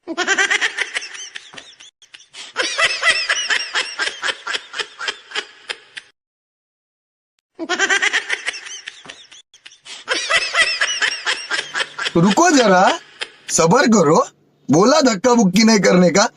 रुको जरा, सबर करो. बोला धक्का बुक्की नहीं करने का.